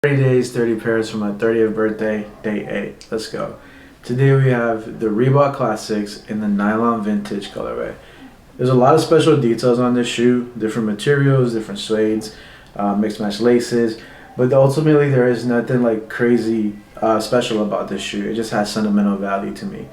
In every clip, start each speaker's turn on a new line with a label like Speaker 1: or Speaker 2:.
Speaker 1: 30 days, 30 pairs for my 30th birthday, day 8. Let's go. Today we have the Reebok Classics in the nylon vintage colorway. There's a lot of special details on this shoe, different materials, different suedes, mixed match laces, but ultimately there is nothing like crazy special about this shoe. It just has sentimental value to me.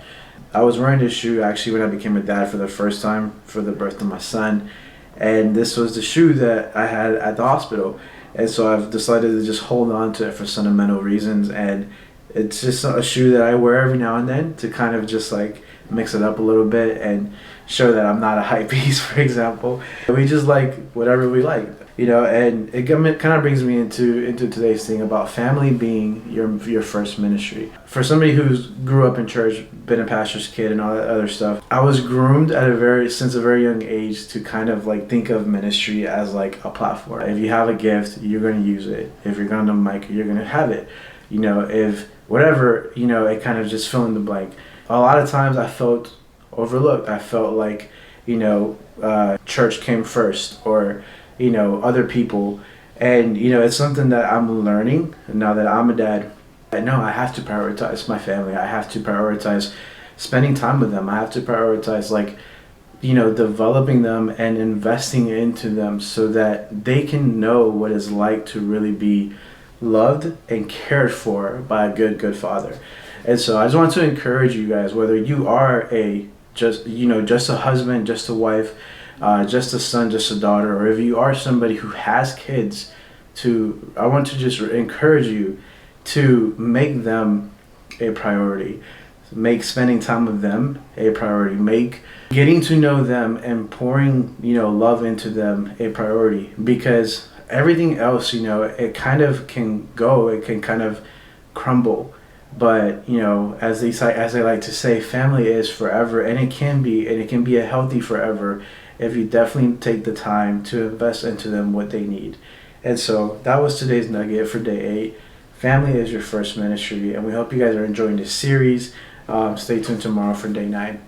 Speaker 1: I was wearing this shoe actually when I became a dad for the first time for the birth of my son, and this was the shoe that I had at the hospital. And so I've decided to just hold on to it for sentimental reasons, and it's just a shoe that I wear every now and then to kind of just like mix it up a little bit and show that I'm not a hype beast, for example. We just like whatever we like, and it kind of brings me into today's thing about family being your first ministry. For somebody who grew up in church, been a pastor's kid and all that other stuff, I was groomed since a very young age to kind of like think of ministry as like a platform. If you have a gift, you're going to use it. If you're going to mic, you're going to have it. If whatever, it kind of just fill in the blank. A lot of times I felt overlooked. I felt like, church came first, or, other people. And, it's something that I'm learning now that I'm a dad. I know I have to prioritize my family. I have to prioritize spending time with them. I have to prioritize, developing them and investing into them so that they can know what it's like to really be loved and cared for by a good father. And so I just want to encourage you guys, whether you are just a husband, just a wife, just a son, just a daughter, or if you are somebody who has kids, I want to just encourage you to make them a priority. Make spending time with them a priority. Make getting to know them and pouring, love into them a priority, because everything else, it kind of can go, it can kind of crumble. But, as they like to say, family is forever, and it can be a healthy forever if you definitely take the time to invest into them what they need. And so that was today's nugget for day 8. Family is your first ministry, and we hope you guys are enjoying this series. Stay tuned tomorrow for day 9.